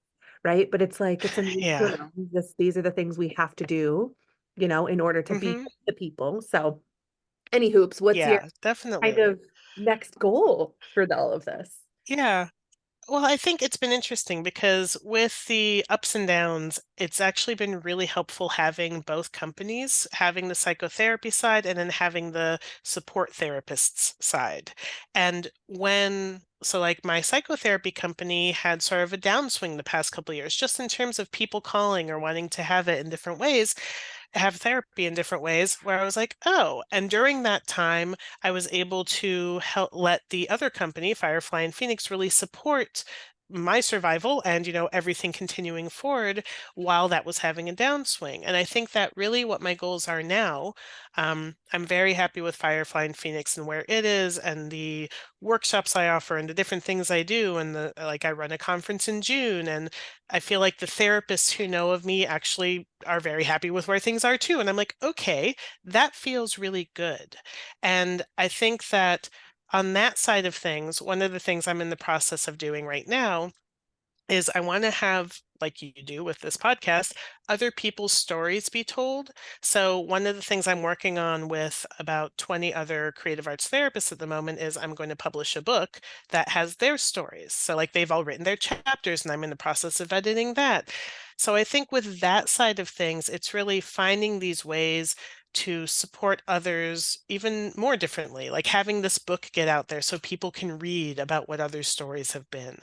right? But it's like, it's a need to Yeah. know these are the things we have to do, in order to be Hmm. the people. So, any hoops, what's your Yeah, kind definitely. of next goal for all of this? Yeah. Well, I think it's been interesting because with the ups and downs, it's actually been really helpful having both companies, having the psychotherapy side and then having the support therapists side. And so like my psychotherapy company had sort of a downswing the past couple of years, just in terms of people calling or wanting to have it in different ways, have therapy in different ways, where I was like, oh, and during that time, I was able to help let the other company, Firefly and Phoenix, really support my survival and everything continuing forward while that was having a downswing. And I think that really what my goals are now. I'm very happy with Firefly and Phoenix and where it is and the workshops I offer and the different things I do, and the like, I run a conference in June, and I feel like the therapists who know of me actually are very happy with where things are too. And I'm like, okay, that feels really good. And I think that on that side of things, one of the things I'm in the process of doing right now is I want to have, like you do with this podcast, other people's stories be told. So, one of the things I'm working on with about 20 other creative arts therapists at the moment is I'm going to publish a book that has their stories. So, like, they've all written their chapters, and I'm in the process of editing that. So, I think with that side of things, it's really finding these ways to support others even more differently, like having this book get out there so people can read about what other stories have been.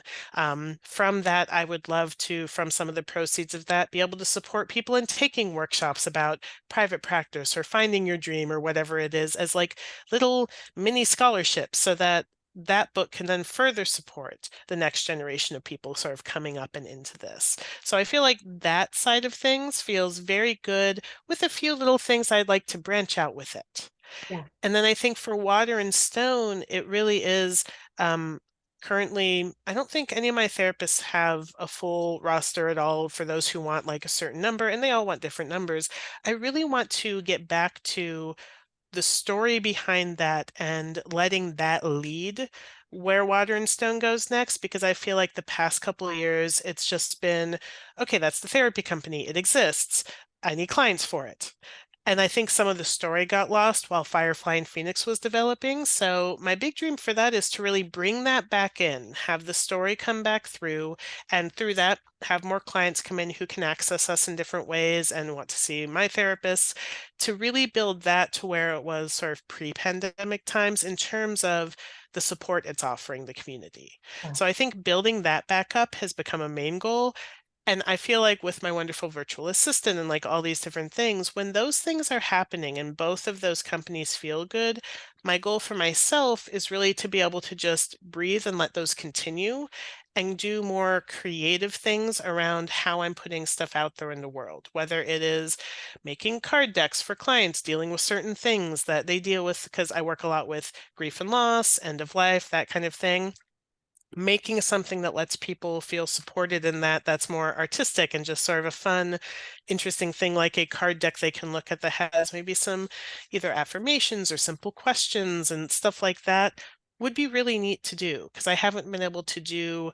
From that, I would love to, from some of the proceeds of that, be able to support people in taking workshops about private practice or finding your dream or whatever it is as like little mini scholarships so that that book can then further support the next generation of people sort of coming up and into this. So I feel like that side of things feels very good with a few little things I'd like to branch out with it. Yeah. And then I think for Water and Stone, it really is um, currently, I don't think any of my therapists have a full roster at all for those who want like a certain number, and they all want different numbers. I really want to get back to the story behind that and letting that lead where Water and Stone goes next, because I feel like the past couple of years, it's just been, okay, that's the therapy company. It exists. I need clients for it. And I think some of the story got lost while Firefly and Phoenix was developing. So my big dream for that is to really bring that back in, have the story come back through, and through that, have more clients come in who can access us in different ways and want to see my therapists, to really build that to where it was sort of pre-pandemic times in terms of the support it's offering the community. Yeah. So I think building that back up has become a main goal. And I feel like with my wonderful virtual assistant and like all these different things, when those things are happening and both of those companies feel good, my goal for myself is really to be able to just breathe and let those continue and do more creative things around how I'm putting stuff out there in the world, whether it is making card decks for clients dealing with certain things that they deal with, because I work a lot with grief and loss, end of life, that kind of thing, making something that lets people feel supported in that, that's more artistic and just sort of a fun, interesting thing, like a card deck they can look at that has maybe some either affirmations or simple questions and stuff like that, would be really neat to do, because I haven't been able to do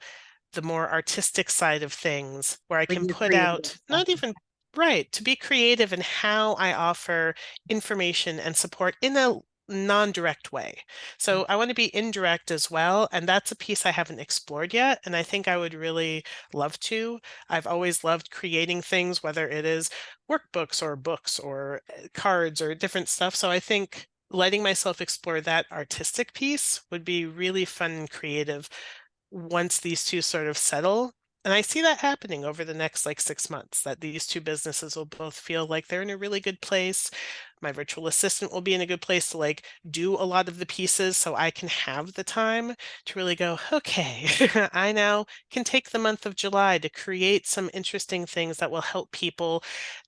the more artistic side of things where I can Bring the put creative out, stuff. not even right, to be creative in how I offer information and support in a non-direct way. So I want to be indirect as well, and that's a piece I haven't explored yet, and I think I would really love to. I've always loved creating things, whether it is workbooks or books or cards or different stuff. So I think letting myself explore that artistic piece would be really fun and creative once these two sort of settle. And I see that happening over the next like 6 months, that these two businesses will both feel like they're in a really good place. My virtual assistant will be in a good place to like do a lot of the pieces so I can have the time to really go, okay, I now can take the month of July to create some interesting things that will help people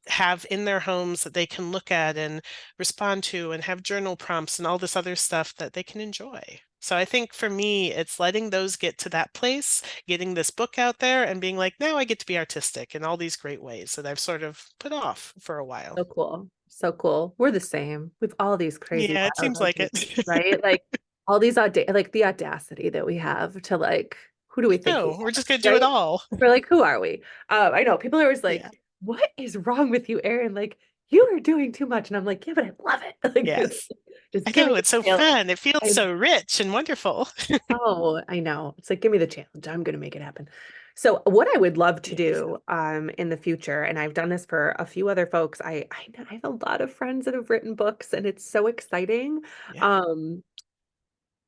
have in their homes that they can look at and respond to and have journal prompts and all this other stuff that they can enjoy. So I think for me, it's letting those get to that place, getting this book out there and being like, now I get to be artistic in all these great ways that I've sort of put off for a while. So cool. So cool. We're the same. We've all these crazy Yeah, it wild seems like it. ideas, right? Like all these like the audacity that we have to like who do we think we No, we're just gonna are, do it right? all. We're like, who are we? I know people are always Yeah. like, what is wrong with you, Erin? Like, you are doing too much. And I'm like, yeah, but I love it. Like, Yes. just I give me know, the it's so challenge. fun. It feels I so rich and wonderful. Oh, I know. It's like, give me the challenge. I'm going to make it happen. So, what I would love to Yes. do in the future, and I've done this for a few other folks, I know I have a lot of friends that have written books, and it's so exciting. Yeah. Um,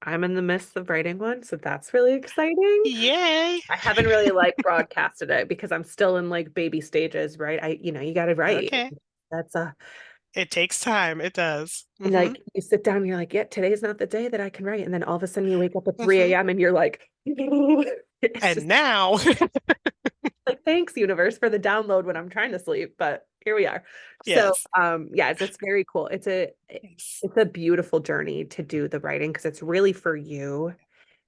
I'm in the midst of writing one, so that's really exciting. Yay. I haven't really like broadcasted it because I'm still in like baby stages, right? You got to write. Okay. That's It takes time. It does. and Mm-hmm. like you sit down and you're like, yeah, today's not the day that I can write. And then all of a sudden you wake up at Mm-hmm. 3 a.m. and you're like, it's just And now, like, thanks, universe, for the download when I'm trying to sleep. But here we are. So yes. yeah, it's very cool. Yes. It's a beautiful journey to do the writing because it's really for you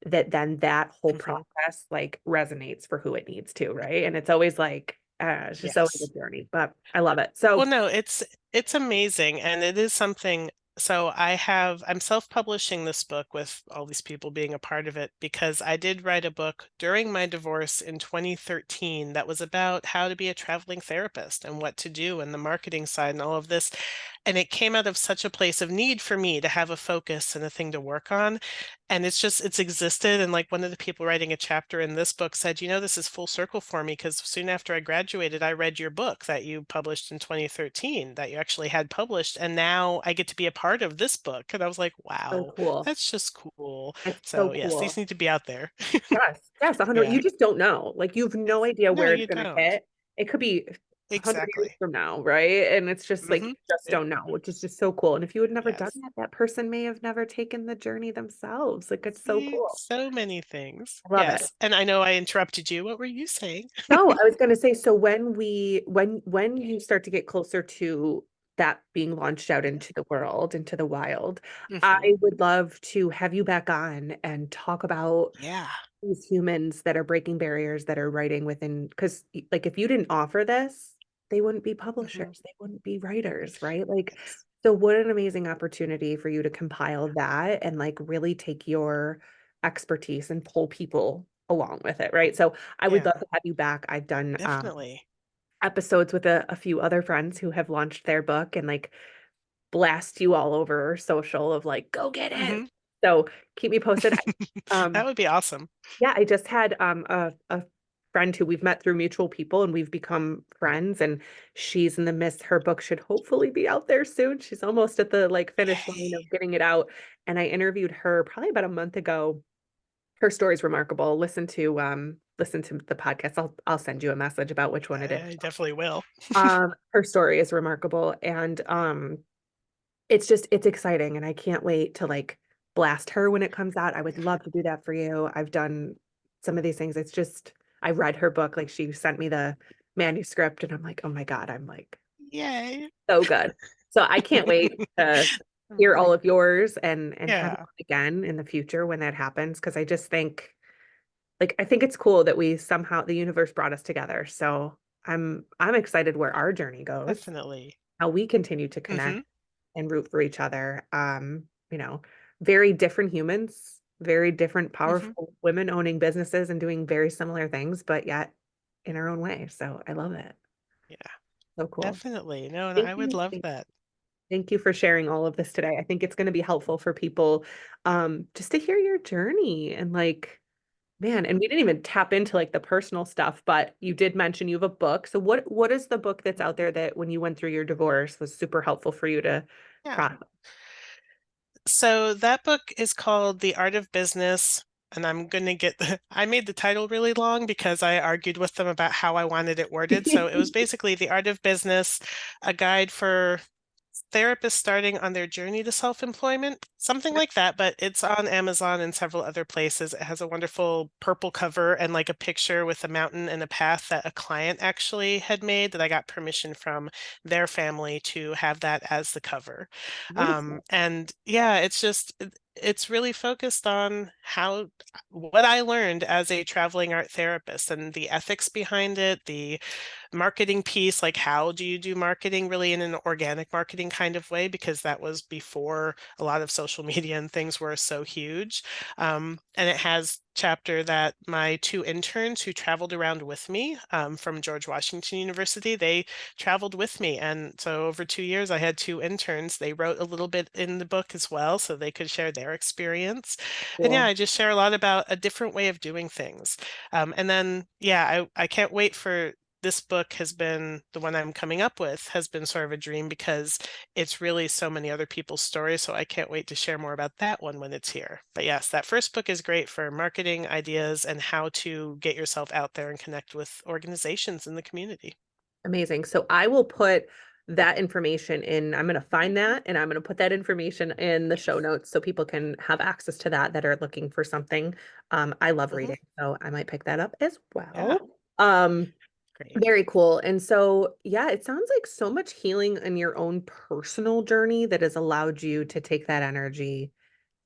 that then that whole Mm-hmm. process like resonates for who it needs to, right? And it's always like it's just always a Yes. journey, but I love it. Well, So no, it's amazing, and it is something. So I'm self-publishing this book with all these people being a part of it because I did write a book during my divorce in 2013 that was about how to be a traveling therapist and what to do and the marketing side and all of this. And it came out of such a place of need for me to have a focus and a thing to work on. And it's existed. And like one of the people writing a chapter in this book said, this is full circle for me because soon after I graduated, I read your book that you published in 2013 that you actually had published. And now I get to be a part of this book. And I was like, so wow, cool. that's just cool. It's so So yes, these cool. need to be out there. Yes, yes, 100. Yeah. You just don't know. Like you have no idea No, where it's you going to don't. hit. It could be 100 years Exactly. from now, right? And it's just like Hmm. you just don't know, which is just so cool. And if you had never done Yes. that, that person may have never taken the journey themselves. Like it's so See, cool. so many things. I love it. Yes. And I know I interrupted you. What were you saying? No, I was going to say, so when you start to get closer to that being launched out into the world, into the wild, I Hmm. would love to have you back on and talk about Yeah. these humans that are breaking barriers that are writing within, because like if you didn't offer this, they wouldn't be Hmm. publishers, they wouldn't be writers, right? Like, Yes. so what an amazing opportunity for you to compile that and like really take your expertise and pull people along with it, right? So I would Yeah, love to have you back. I've done definitely. episodes with a few other friends who have launched their book and like blast you all over social of like, go get it. Hmm. So keep me posted. That Um, would be awesome. yeah, I just had a friend who we've met through mutual people and we've become friends and she's in the midst, her book should hopefully be out there soon. She's almost at the like finish line Yay. of getting it out. And I interviewed her probably about a month ago. Her story's remarkable. Listen to the podcast. I'll send you a message about which one it is. I definitely will. Her story is remarkable and it's exciting and I can't wait to like blast her when it comes out. I would love to do that for you. I've done some of these things. It's just I read her book, like she sent me the manuscript and I'm like, "Oh my God, I'm like Yay. so good." So I can't wait to hear all of yours and have you Yeah, on again in the future when that happens because I just think like I think it's cool that we somehow the universe brought us together. So I'm excited where our journey goes, definitely. how we continue to Hmm. connect and root for each other. You know, very different humans, very different, Hmm. powerful women owning businesses and doing very similar things, but yet in our own way. So I love it. Yeah, So cool. definitely. No, no, Thank I would you. love that. Thank you for sharing all of this today. I think it's going to be helpful for people just to hear your journey and like, man, and we didn't even tap into like the personal stuff, but you did mention you have a book. So what is the book that's out there that when you went through your divorce was super helpful for you to Yeah. process? So that book is called The Art of Business. And I'm going to I made the title really long because I argued with them about how I wanted it worded. So it was basically The Art of Business, a guide for therapists starting on their journey to self-employment, something like that, but it's on Amazon and several other places. It has a wonderful purple cover and like a picture with a mountain and a path that a client actually had made that I got permission from their family to have that as the cover. Beautiful. And yeah, it's really focused on what I learned as a traveling art therapist and the ethics behind it, the marketing piece, like how do you do marketing really in an organic marketing kind of way? Because that was before a lot of social media and things were so huge. And it has chapter that my two interns who traveled around with me from George Washington University, they traveled with me. And so over 2 years, I had two interns. They wrote a little bit in the book as well, so they could share their experience. And yeah, Cool. I just share a lot about a different way of doing things. And then, yeah, I can't wait for this book has been the one I'm coming up with has been sort of a dream because it's really so many other people's stories. So I can't wait to share more about that one when it's here. But yes, that first book is great for marketing ideas and how to get yourself out there and connect with organizations in the community. Amazing. So I will put that information in. I'm going to find that and I'm going to put that information in the show notes so people can have access to that are looking for something. I love Hmm. reading, so I might pick that up as Yeah, well. Um, great. Very cool. And so, yeah, it sounds like so much healing in your own personal journey that has allowed you to take that energy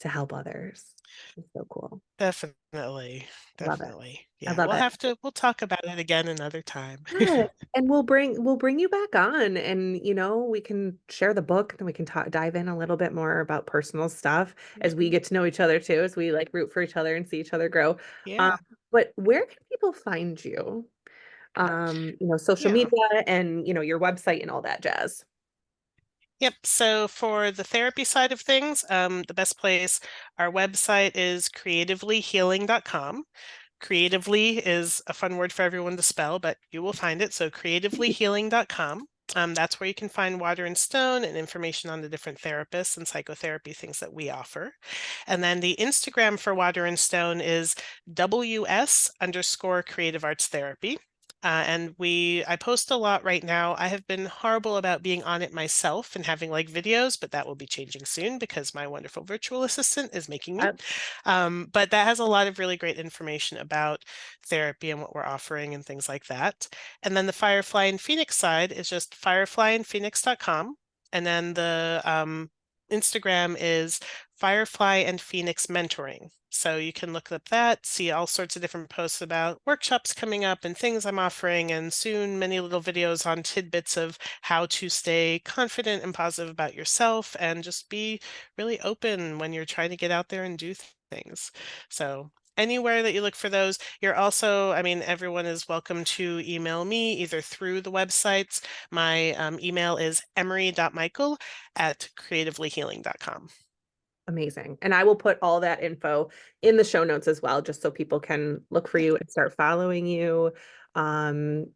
to help others. It's so cool. Definitely. Love it. Definitely. I Yeah, love it. we'll talk about it again another time. Yeah. And we'll bring you back on and we can share the book and we can talk dive in a little bit more about personal stuff as we Mhm. get to know each other too, as we like root for each other and see each other grow. Um, Yeah. but where can people find you? Social Yeah. media and your website and all that jazz. Yep. So for the therapy side of things, the best place, our website is creativelyhealing.com. Creatively is a fun word for everyone to spell, but you will find it. So creativelyhealing.com. That's where you can find Water and Stone and information on the different therapists and psychotherapy things that we offer. And then the Instagram for Water and Stone is WS_creative arts therapy. I post a lot right now. I have been horrible about being on it myself and having like videos, but that will be changing soon because my wonderful virtual assistant is making me. Uh, But that has a lot of really great information about therapy and what we're offering and things like that. And then the Firefly and Phoenix side is just fireflyandphoenix.com. And then the Instagram is Firefly and Phoenix Mentoring. So you can look up that, see all sorts of different posts about workshops coming up and things I'm offering, and soon many little videos on tidbits of how to stay confident and positive about yourself and just be really open when you're trying to get out there and do things. So anywhere that you look for those, you're also, I mean, everyone is welcome to email me either through the websites. My email is emery.michael@creativelyhealing.com. Amazing. And I will put all that info in the show notes as well, just so people can look for Yeah. you and start following you. Um,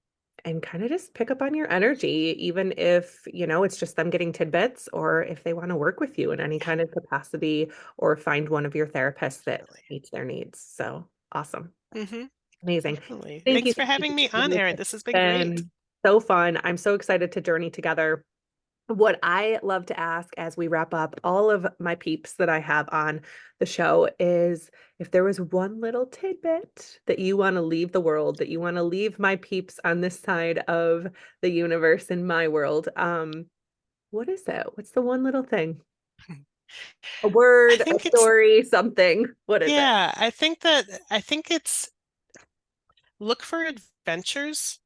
and kind of just pick up on your energy, even if, it's just them getting tidbits or if they want to work with you in any kind of capacity or find one of your therapists that Definitely. meets their needs. So awesome. Hmm. Amazing. Definitely. Thank you. Thanks for Thank you. having me on, Erin. This has It's been great. been so fun. I'm so excited to journey together. What I love to ask as we wrap up all of my peeps that I have on the show is if there was one little tidbit that you want to leave the world, that you want to leave my peeps on this side of the universe in my world, what is it? What's the one little thing? A I word, a think it's, story, something. What is it? yeah, I think it's look for adventures.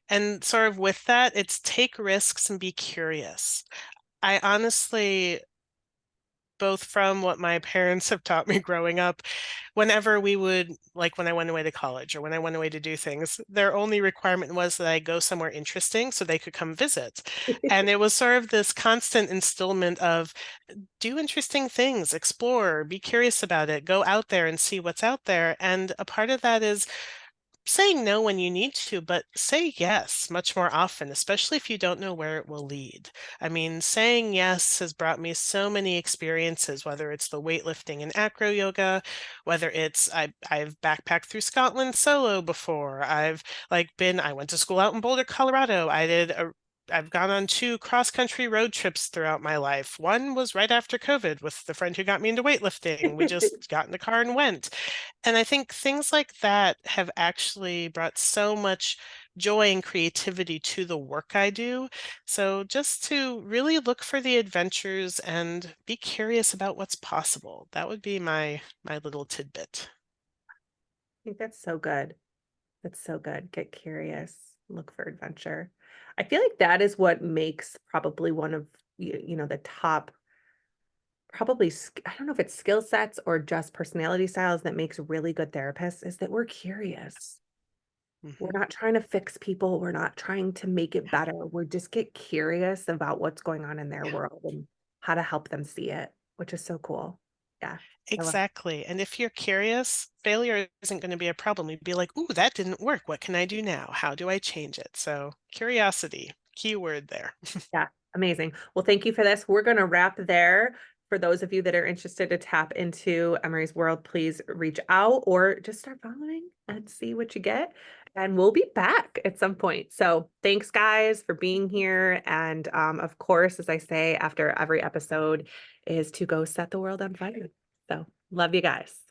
And sort of with that, it's take risks and be curious. I honestly, both from what my parents have taught me growing up, whenever we would, like when I went away to college or when I went away to do things, their only requirement was that I go somewhere interesting so they could come visit. And it was sort of this constant instillment of do interesting things, explore, be curious about it, go out there and see what's out there. And a part of that is saying no when you need to, but say yes much more often, especially if you don't know where it will lead. I mean, saying yes has brought me so many experiences, whether it's the weightlifting and acro yoga, whether it's I've backpacked through Scotland solo before. I went to school out in Boulder, Colorado. I've gone on two cross-country road trips throughout my life. One was right after COVID with the friend who got me into weightlifting. We just got in the car and went. And I think things like that have actually brought so much joy and creativity to the work I do. So just to really look for the adventures and be curious about what's possible. That would be my little tidbit. I think that's so good. That's so good. Get curious, look for adventure. I feel like that is what makes probably one of the top probably, I don't know if it's skill sets or just personality styles that makes really good therapists is that we're curious. We're Hmm. not trying to fix people. We're not trying to make it better. We're just get curious about what's going on in their Yeah, world and how to help them see it, which is so cool. Yeah. I love exactly. And if you're curious, failure isn't going to be a problem. You'd be like, "Ooh, that didn't work. What can I do now? How do I change it?" So, curiosity, key word there. Yeah, amazing. Well, thank you for this. We're going to wrap there. For those of you that are interested to tap into Emery's world, please reach out or just start following and see what you get. And we'll be back at some point. So thanks, guys, for being here. And of course, as I say after every episode, is to go set the world on fire. So love you guys.